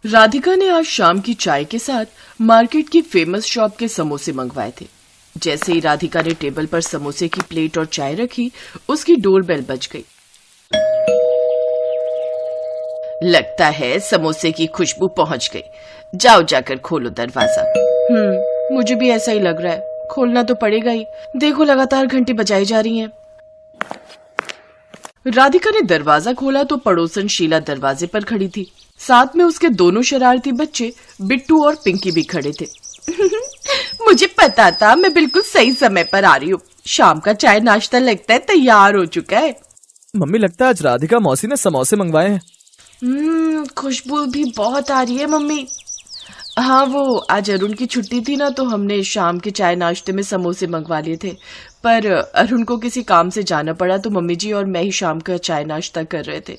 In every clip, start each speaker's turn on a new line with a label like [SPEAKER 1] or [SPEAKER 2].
[SPEAKER 1] राधिका ने आज शाम की चाय के साथ मार्केट की फेमस शॉप के समोसे मंगवाए थे। जैसे ही राधिका ने टेबल पर समोसे की प्लेट और चाय रखी, उसकी डोरबेल बज गई। लगता है समोसे की खुशबू पहुंच गई। जाओ जाकर खोलो दरवाजा। मुझे भी ऐसा ही लग रहा है, खोलना तो पड़ेगा ही। देखो लगातार घंटी बजाई जा रही हैं। राधिका ने दरवाजा खोला तो पड़ोसन शीला दरवाजे पर खड़ी थी। साथ में उसके दोनों शरारती बच्चे बिट्टू और पिंकी भी खड़े थे। मुझे पता था, मैं बिल्कुल सही समय पर आ रही हूँ। शाम का चाय नाश्ता लगता है तैयार हो चुका है।
[SPEAKER 2] मम्मी, लगता है आज राधिका मौसी ने समोसे मंगवाए हैं।
[SPEAKER 1] खुशबू भी बहुत आ रही है मम्मी। हाँ, वो आज अरुण की छुट्टी थी ना, तो हमने शाम के चाय नाश्ते में समोसे मंगवा लिए थे। पर अरुण को किसी काम से जाना पड़ा तो मम्मी जी और मैं ही शाम का चाय नाश्ता कर रहे थे।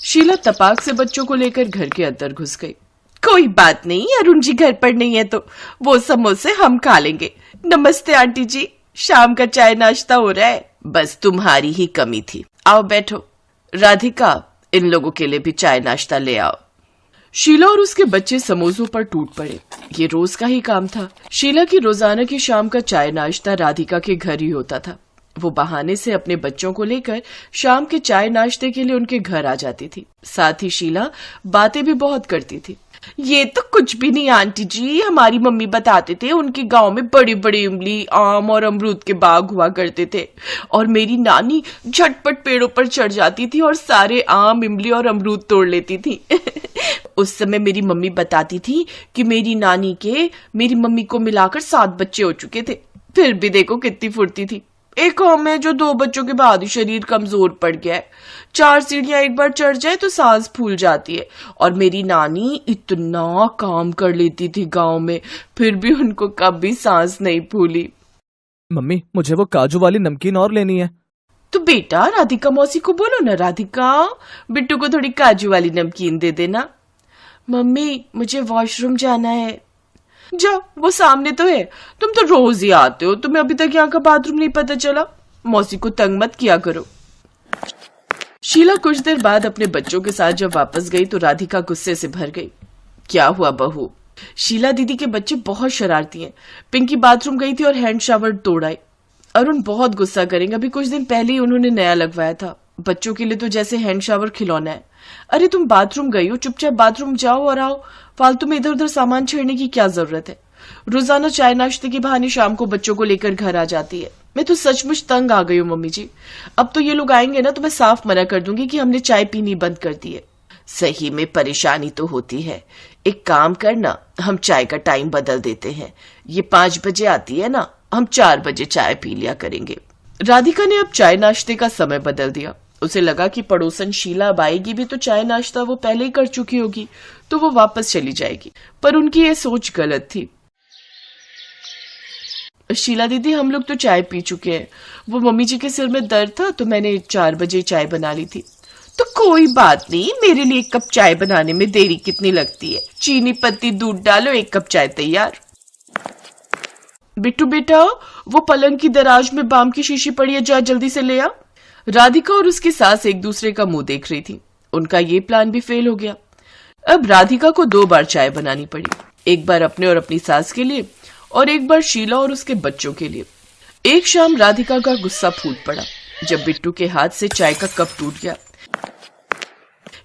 [SPEAKER 1] शीला तपाक से बच्चों को लेकर घर के अंदर घुस गई। कोई बात नहीं, अरुण जी घर पर नहीं है तो वो समोसे हम खा लेंगे। नमस्ते आंटी जी, शाम का चाय नाश्ता हो रहा है। बस तुम्हारी ही कमी थी। आओ बैठो। राधिका, इन लोगों के लिए भी चाय नाश्ता ले आओ। शीला और उसके बच्चे समोसों पर टूट पड़े। ये रोज का ही काम था। शीला की रोजाना की शाम का चाय नाश्ता राधिका के घर ही होता था। वो बहाने से अपने बच्चों को लेकर शाम के चाय नाश्ते के लिए उनके घर आ जाती थी। साथ ही शीला बातें भी बहुत करती थी। ये तो कुछ भी नहीं आंटी जी, हमारी मम्मी बताते थे उनके गांव में बड़ी बड़ी इमली, आम और अमरूद के बाग हुआ करते थे और मेरी नानी झटपट पेड़ों पर चढ़ जाती थी और सारे आम, इमली और अमरूद तोड़ लेती थी। उस समय मेरी मम्मी बताती थी कि मेरी नानी के मेरी मम्मी को मिलाकर 7 बच्चे हो चुके थे। फिर भी देखो कितनी फुर्ती थी। एक हम है जो 2 बच्चों के बाद ही शरीर कमजोर पड़ गया है। 4 सीढ़ियां एक बार चढ़ जाए तो सांस फूल जाती है। और मेरी नानी इतना काम कर लेती थी गांव में, फिर भी उनको कभी सांस नहीं फूली।
[SPEAKER 2] मम्मी, मुझे वो काजू वाली नमकीन और लेनी है।
[SPEAKER 1] तो बेटा राधिका मौसी को बोलो ना, राधिका बिट्टू को थोड़ी काजू वाली नमकीन दे देना। मम्मी, मुझे वॉशरूम जाना है। जाओ, वो सामने तो है। तुम तो रोज ही आते हो, तुम्हें अभी तक यहाँ का बाथरूम नहीं पता चला। मौसी को तंग मत किया करो। शीला कुछ देर बाद अपने बच्चों के साथ जब वापस गई तो राधिका गुस्से से भर गई। क्या हुआ बहू? शीला दीदी के बच्चे बहुत शरारती हैं। पिंकी बाथरूम गई थी और हैंड शावर तोड़ आई। अरुण बहुत गुस्सा करेंगे। अभी कुछ दिन पहले ही उन्होंने नया लगवाया था। बच्चों के लिए तो जैसे हैंड शावर खिलौना है। अरे तुम बाथरूम गई हो, चुपचाप बाथरूम जाओ और आओ। फालतू में इधर उधर सामान छेड़ने की क्या जरूरत है? रोजाना चाय नाश्ते के बहाने शाम को बच्चों को लेकर घर आ जाती है। मैं तो सचमुच तंग आ गई हूँ मम्मी जी। अब तो ये लोग आएंगे ना तो मैं साफ मना कर दूंगी कि हमने चाय पीनी बंद कर दी है। सही में परेशानी तो होती है। एक काम करना, हम चाय का टाइम बदल देते हैं। ये 5 बजे आती है ना, हम 4 बजे चाय पी लिया करेंगे। राधिका ने अब चाय नाश्ते का समय बदल दिया। उसे लगा कि पड़ोसन शीला अब आएगी भी तो चाय नाश्ता वो पहले ही कर चुकी होगी, तो वो वापस चली जाएगी। पर उनकी ये सोच गलत थी। शीला दीदी, हम लोग तो चाय पी चुके हैं। वो मम्मी जी के सिर में दर्द था तो मैंने 4 बजे चाय बना ली थी। तो कोई बात नहीं, मेरे लिए 1 कप चाय बनाने में देरी कितनी लगती है। चीनी, पत्ती, दूध डालो, 1 कप चाय तैयार। बिट्टू बेटा, वो पलंग की दराज में बाम की शीशी पड़ी है, जा जल्दी से ले आ। राधिका और उसकी सास एक दूसरे का मुंह देख रही थी। उनका ये प्लान भी फेल हो गया। अब राधिका को 2 बार चाय बनानी पड़ी। एक बार अपने और अपनी सास के लिए और एक बार शीला और उसके बच्चों के लिए। एक शाम राधिका का गुस्सा फूट पड़ा जब बिट्टू के हाथ से चाय का कप टूट गया।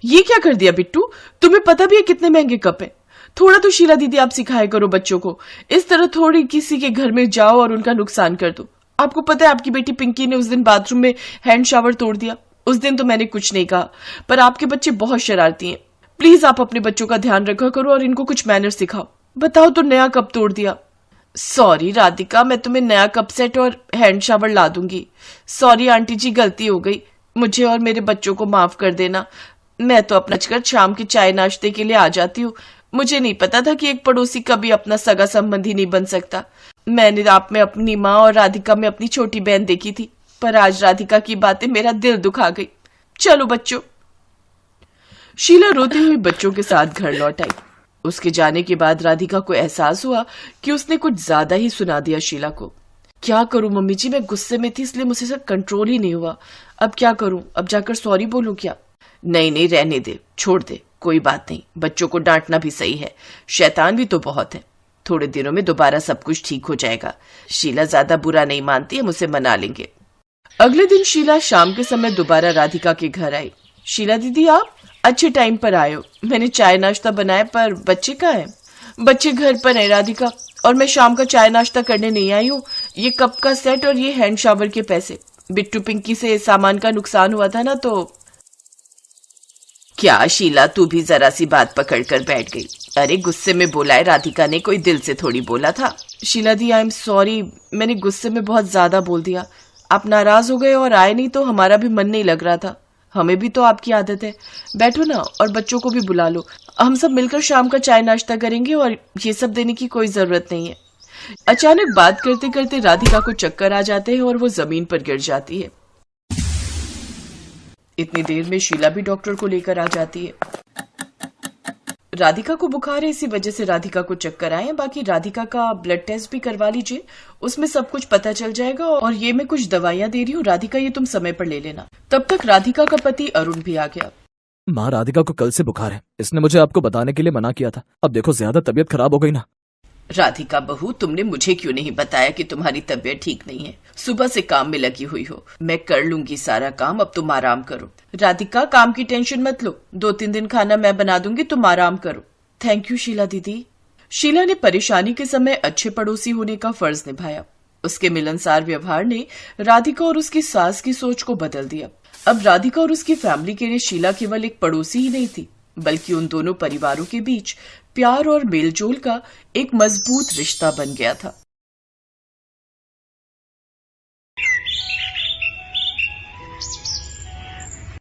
[SPEAKER 1] ये क्या कर दिया बिट्टू? तुम्हें पता भी है कितने महंगे कप है। थोड़ा तो शीला दीदी आप सिखाया करो बच्चों को। इस तरह थोड़ी किसी के घर में जाओ और उनका नुकसान कर दो। आपको पता है आपकी बेटी पिंकी ने उस दिन बाथरूम में हैंड शावर तोड़ दिया। उस दिन तो मैंने कुछ नहीं कहा, पर आपके बच्चे बहुत शरारती हैं। प्लीज आप अपने बच्चों का ध्यान रखा करो और इनको कुछ मैनर सिखाओ। बताओ तो नया कप तोड़ दिया। सॉरी राधिका, मैं तुम्हें नया कप सेट और हैंड शावर ला दूंगी। सॉरी आंटी जी, गलती हो गई। मुझे और मेरे बच्चों को माफ कर देना। मैं तो अपना कर शाम के चाय नाश्ते के लिए आ जाती हूँ। मुझे नहीं पता था कि एक पड़ोसी कभी अपना सगा संबंधी नहीं बन सकता। मैंने आप में अपनी माँ और राधिका में अपनी छोटी बहन देखी थी, पर आज राधिका की बातें मेरा दिल दुखा गई। चलो बच्चों। शीला रोती हुई बच्चों के साथ घर लौट आई। उसके जाने के बाद राधिका को एहसास हुआ कि उसने कुछ ज्यादा ही सुना दिया शीला को। क्या करूं मम्मी जी, मैं गुस्से में थी इसलिए मुझसे सब कंट्रोल ही नहीं हुआ। अब क्या करूं? अब जाकर सॉरी बोलूं क्या? नहीं नहीं, रहने दे, छोड़ दे, कोई बात नहीं, बच्चों को डांटना भी सही है, शैतान भी तो बहुत है। थोड़े दिनों में दोबारा सब कुछ ठीक हो जाएगा। शीला ज्यादा बुरा नहीं मानती, हम उसे मना लेंगे। अगले दिन शीला शाम के समय दोबारा राधिका के घर आई। शीला दीदी, आप अच्छे टाइम पर आए हो। मैंने चाय नाश्ता बनाया, पर बच्चे कहाँ हैं? बच्चे घर पर है राधिका, और मैं शाम का चाय नाश्ता करने नहीं आई हूँ। ये कप का सेट और ये हैंड शावर के पैसे, बिट्टू पिंकी से सामान का नुकसान हुआ था ना, तो। क्या शीला, तू भी जरा सी बात पकड़ कर बैठ गई। अरे गुस्से में बोला है राधिका ने, कोई दिल से थोड़ी बोला था। शीला दी, आई एम सॉरी, मैंने गुस्से में बहुत ज्यादा बोल दिया। आप नाराज हो गए और आए नहीं तो हमारा भी मन नहीं लग रहा था। हमें भी तो आपकी आदत है। बैठो ना, और बच्चों को भी बुला लो। हम सब मिलकर शाम का चाय नाश्ता करेंगे, और ये सब देने की कोई जरूरत नहीं है। अचानक बात करते करते राधिका को चक्कर आ जाते हैं और वो जमीन पर गिर जाती है। इतनी देर में शीला भी डॉक्टर को लेकर आ जाती है। राधिका को बुखार है, इसी वजह से राधिका को चक्कर आए हैं। बाकी राधिका का ब्लड टेस्ट भी करवा लीजिए, उसमें सब कुछ पता चल जाएगा। और ये मैं कुछ दवाइयां दे रही हूँ राधिका, ये तुम समय पर ले लेना। तब तक राधिका का पति अरुण भी आ गया।
[SPEAKER 2] माँ, राधिका को कल से बुखार है, इसने मुझे आपको बताने के लिए मना किया था। अब देखो ज्यादा तबीयत खराब हो गई ना।
[SPEAKER 1] राधिका बहू, तुमने मुझे क्यों नहीं बताया कि तुम्हारी तबीयत ठीक नहीं है? सुबह से काम में लगी हुई हो। मैं कर लूंगी सारा काम, अब तुम आराम करो। राधिका, काम की टेंशन मत लो, 2-3 दिन खाना मैं बना दूंगी, तुम आराम करो। थैंक यू शीला दीदी। शीला ने परेशानी के समय अच्छे पड़ोसी होने का फर्ज निभाया। उसके मिलनसार व्यवहार ने राधिका और उसकी सास की सोच को बदल दिया। अब राधिका और उसकी फैमिली के लिए शीला केवल एक पड़ोसी ही नहीं थी, बल्कि उन दोनों परिवारों के बीच प्यार और मेलजोल का एक मजबूत रिश्ता बन गया था।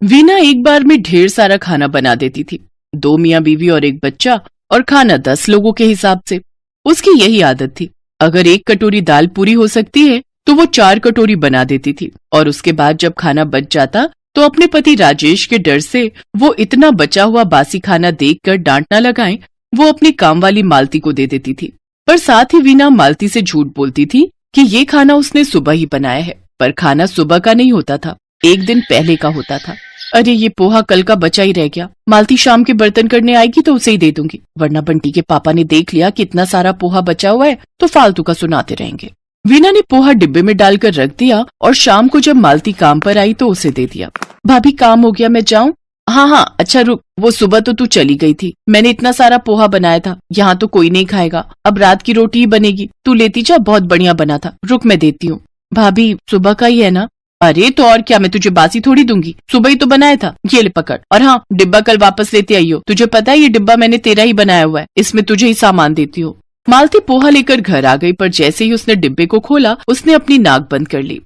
[SPEAKER 1] वीना एक बार में ढेर सारा खाना बना देती थी। 2 मियाँ बीवी और एक बच्चा, और खाना 10 लोगों के हिसाब से। उसकी यही आदत थी, अगर 1 कटोरी दाल पूरी हो सकती है तो वो 4 कटोरी बना देती थी। और उसके बाद जब खाना बच जाता तो अपने पति राजेश के डर से वो इतना बचा हुआ बासी खाना देखकर डांट ना लगाएं, वो अपनी काम वाली मालती को दे देती थी। पर साथ ही वीना मालती से झूठ बोलती थी कि ये खाना उसने सुबह ही बनाया है, पर खाना सुबह का नहीं होता था, 1 दिन पहले का होता था। अरे ये पोहा कल का बचा ही रह गया, मालती शाम के बर्तन करने आएगी तो उसे ही दे दूंगी, वरना बंटी के पापा ने देख लिया कि इतना सारा पोहा बचा हुआ है तो फालतू का सुनाते रहेंगे। वीना ने पोहा डिब्बे में डालकर रख दिया और शाम को जब मालती काम पर आई तो उसे दे दिया। भाभी, काम हो गया, मैं जाऊं? हाँ, अच्छा रुक, वो सुबह तो तू चली गई थी, मैंने इतना सारा पोहा बनाया था, यहाँ तो कोई नहीं खाएगा, अब रात की रोटी ही बनेगी, तू लेती जा, बहुत बढ़िया बना था, रुक मैं देती हूँ। भाभी, सुबह का ही है ना? अरे तो और क्या, मैं तुझे बासी थोड़ी दूंगी, सुबह ही तो बनाया था, ये ले पकड़। और हाँ, डिब्बा कल वापस लेते आइयो, तुझे पता है ये डिब्बा मैंने तेरा ही बनाया हुआ है, इसमें तुझे ही सामान देती हूँ। मालती पोहा लेकर घर आ गई, पर जैसे ही उसने डिब्बे को खोला उसने अपनी नाक बंद कर ली।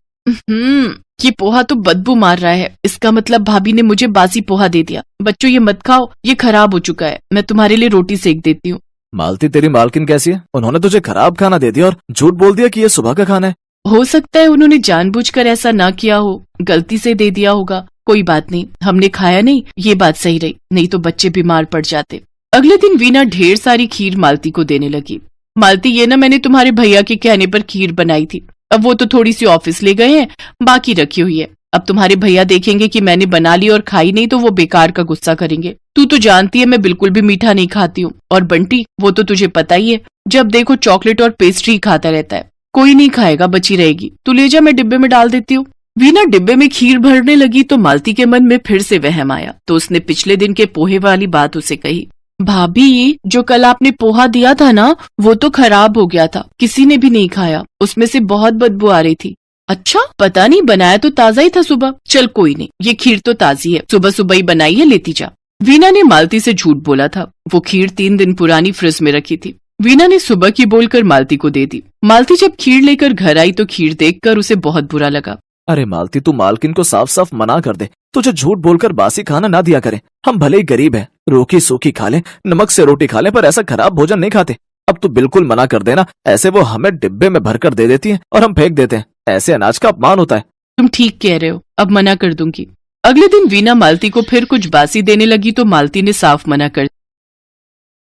[SPEAKER 1] ये पोहा तो बदबू मार रहा है, इसका मतलब भाभी ने मुझे बासी पोहा दे दिया। बच्चों ये मत खाओ, ये खराब हो चुका है, मैं तुम्हारे लिए रोटी सेक देती हूँ।
[SPEAKER 2] मालती, तेरी मालकिन कैसी है? उन्होंने तुझे खराब खाना दे दिया और झूठ बोल दिया कि ये सुबह का खाना है।
[SPEAKER 1] हो सकता है उन्होंने जानबूझकर ऐसा ना किया हो, गलती से दे दिया होगा, कोई बात नहीं, हमने खाया नहीं, ये बात सही रही, नहीं तो बच्चे बीमार पड़ जाते। अगले दिन वीना ढेर सारी खीर मालती को देने लगी। मालती, ये ना मैंने तुम्हारे भैया के कहने पर खीर बनाई थी, अब वो तो थोड़ी सी ऑफिस ले गए हैं, बाकी रखी हुई है, अब तुम्हारे भैया देखेंगे कि मैंने बना ली और खाई नहीं तो वो बेकार का गुस्सा करेंगे। तू तो जानती है मैं बिल्कुल भी मीठा नहीं खाती हूँ, और बंटी वो तो तुझे पता ही है, जब देखो चॉकलेट और पेस्ट्री खाता रहता है, कोई नहीं खाएगा, बची रहेगी, तू ले जा, मैं डिब्बे में डाल देती हूँ। वीना डिब्बे में खीर भरने लगी तो मालती के मन में फिर से वहम आया, तो उसने पिछले दिन के पोहे वाली बात उसे कही। भाभी, जो कल आपने पोहा दिया था ना, वो तो खराब हो गया था, किसी ने भी नहीं खाया, उसमें से बहुत बदबू आ रही थी। अच्छा, पता नहीं, बनाया तो ताजा ही था सुबह। चल कोई नहीं, ये खीर तो ताजी है, सुबह सुबह ही बनाई है, लेती जा। वीना ने मालती से झूठ बोला था, वो खीर 3 दिन पुरानी फ्रिज में रखी थी। वीना ने सुबह की बोलकर मालती को दे दी। मालती जब खीर लेकर घर आई तो खीर देखकर उसे बहुत बुरा लगा।
[SPEAKER 2] अरे मालती, तू मालकिन को साफ साफ मना कर दे, तुझे झूठ बोलकर बासी खाना ना दिया करे, हम भले ही गरीब हैं, रूखी सूखी खा ले, नमक से रोटी खा ले, पर ऐसा खराब भोजन नहीं खाते। अब तू बिल्कुल मना कर देना, ऐसे वो हमें डिब्बे में भरकर दे देती है और हम फेंक देते हैं, ऐसे अनाज का अपमान होता है।
[SPEAKER 1] तुम ठीक कह रहे हो, अब मना कर दूंगी। अगले दिन वीना मालती को फिर कुछ बासी देने लगी तो मालती ने साफ मना कर,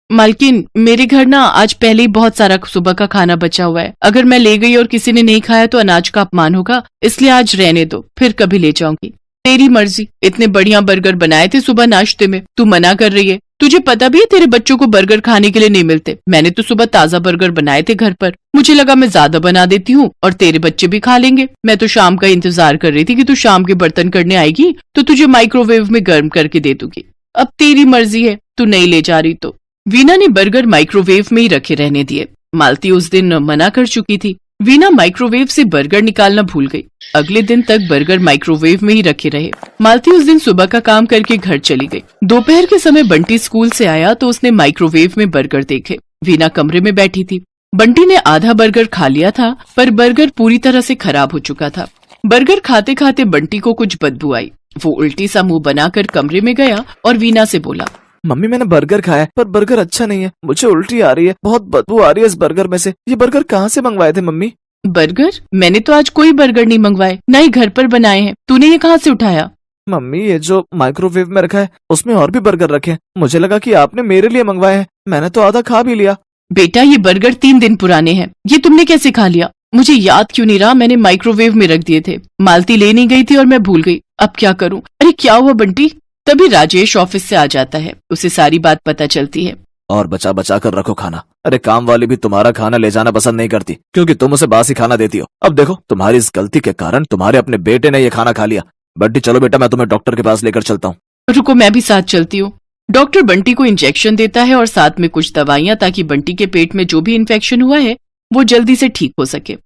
[SPEAKER 1] मालकिन मेरे घर ना आज पहले ही बहुत सारा सुबह का खाना बचा हुआ है, अगर मैं ले गई और किसी ने नहीं खाया तो अनाज का अपमान होगा, इसलिए आज रहने दो, फिर कभी ले जाऊंगी। तेरी मर्जी, इतने बढ़िया बर्गर बनाए थे सुबह नाश्ते में, तू मना कर रही है। तुझे पता भी है तेरे बच्चों को बर्गर खाने के लिए नहीं मिलते। मैंने तो सुबह ताजा बर्गर बनाए थे घर पर, मुझे लगा मैं ज्यादा बना देती हूँ और तेरे बच्चे भी खा लेंगे। मैं तो शाम का इंतजार कर रही थी कि तू शाम के बर्तन करने आएगी तो तुझे माइक्रोवेव में गर्म करके दे दूंगी। अब तेरी मर्जी है, तू नहीं ले जा रही तो। वीना ने बर्गर माइक्रोवेव में ही रखे रहने दिए। मालती उस दिन मना कर चुकी थी। वीना माइक्रोवेव से बर्गर निकालना भूल गई। अगले दिन तक बर्गर माइक्रोवेव में ही रखे रहे। मालती उस दिन सुबह का काम करके घर चली गई। दोपहर के समय बंटी स्कूल से आया तो उसने माइक्रोवेव में बर्गर देखे। वीना कमरे में बैठी थी। बंटी ने आधा बर्गर खा लिया था, पर बर्गर पूरी तरह से खराब हो चुका था। बर्गर खाते खाते बंटी को कुछ बदबू आई। वो उल्टी सा मुंह बनाकर कमरे में गया और वीना से बोला,
[SPEAKER 2] मम्मी मैंने बर्गर खाया है, पर बर्गर अच्छा नहीं है, मुझे उल्टी आ रही है, बहुत बदबू आ रही है इस बर्गर में से। ये बर्गर कहाँ से मंगवाए थे मम्मी?
[SPEAKER 1] बर्गर? मैंने तो आज कोई बर्गर नहीं मंगवाए, न ही घर पर बनाए हैं। तूने ये कहाँ से उठाया?
[SPEAKER 2] मम्मी ये जो माइक्रोवेव में रखा है उसमें और भी बर्गर रखे हैं, मुझे लगा कि आपने मेरे लिए मंगवाए हैं, मैंने तो आधा खा भी लिया।
[SPEAKER 1] बेटा ये बर्गर 3 दिन पुराने हैं, ये तुमने कैसे खा लिया? मुझे याद क्यों नहीं रहा, मैंने माइक्रोवेव में रख दिए थे। मालती ले नहीं गई थी और मैं भूल गई, अब क्या करूं? अरे क्या हुआ बंटी? तभी राजेश ऑफिस से आ जाता है, उसे सारी बात पता चलती है।
[SPEAKER 2] और बचा बचा कर रखो खाना। अरे काम वाली भी तुम्हारा खाना ले जाना पसंद नहीं करती, क्योंकि तुम उसे बासी खाना देती हो। अब देखो तुम्हारी इस गलती के कारण तुम्हारे अपने बेटे ने ये खाना खा लिया। बंटी चलो बेटा, मैं तुम्हें डॉक्टर के पास लेकर चलता हूँ।
[SPEAKER 1] रुको, मैं भी साथ चलती हूँ। डॉक्टर बंटी को इंजेक्शन देता है और साथ में कुछ दवाइयां, ताकि बंटी के पेट में जो भी इन्फेक्शन हुआ है वो जल्दी से ठीक हो सके।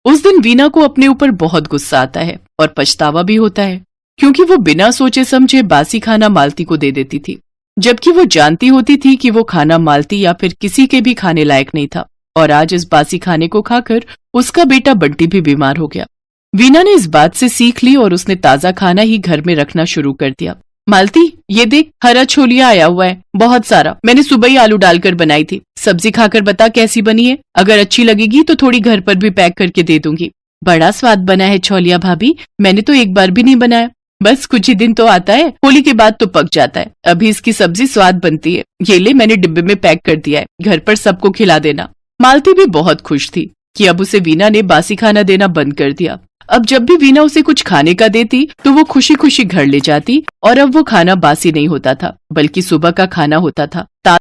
[SPEAKER 1] उस दिन वीना को अपने ऊपर बहुत गुस्सा आता है और पछतावा भी होता है, क्योंकि वो बिना सोचे समझे बासी खाना मालती को दे देती थी, जबकि वो जानती होती थी कि वो खाना मालती या फिर किसी के भी खाने लायक नहीं था। और आज इस बासी खाने को खाकर उसका बेटा बंटी भी बीमार हो गया। वीना ने इस बात से सीख ली और उसने ताजा खाना ही घर में रखना शुरू कर दिया। मालती ये देख, हरा छोलिया आया हुआ है, बहुत सारा। मैंने सुबह ही आलू डालकर बनाई थी, सब्जी खाकर बता कैसी बनी है। अगर अच्छी लगेगी तो थोड़ी घर पर भी पैक करके दे दूंगी। बड़ा स्वाद बना है छोलिया भाभी, मैंने तो एक बार भी नहीं बनाया। बस कुछ ही दिन तो आता है, होली के बाद तो पक जाता है। अभी इसकी सब्जी स्वाद बनती है। ये ले, मैंने डिब्बे में पैक कर दिया है, घर पर सबको खिला देना। मालती भी बहुत खुश थी कि अब उसे वीना ने बासी खाना देना बंद कर दिया। अब जब भी वीना उसे कुछ खाने का देती तो वो खुशी खुशी घर ले जाती, और अब वो खाना बासी नहीं होता था, बल्कि सुबह का खाना होता था।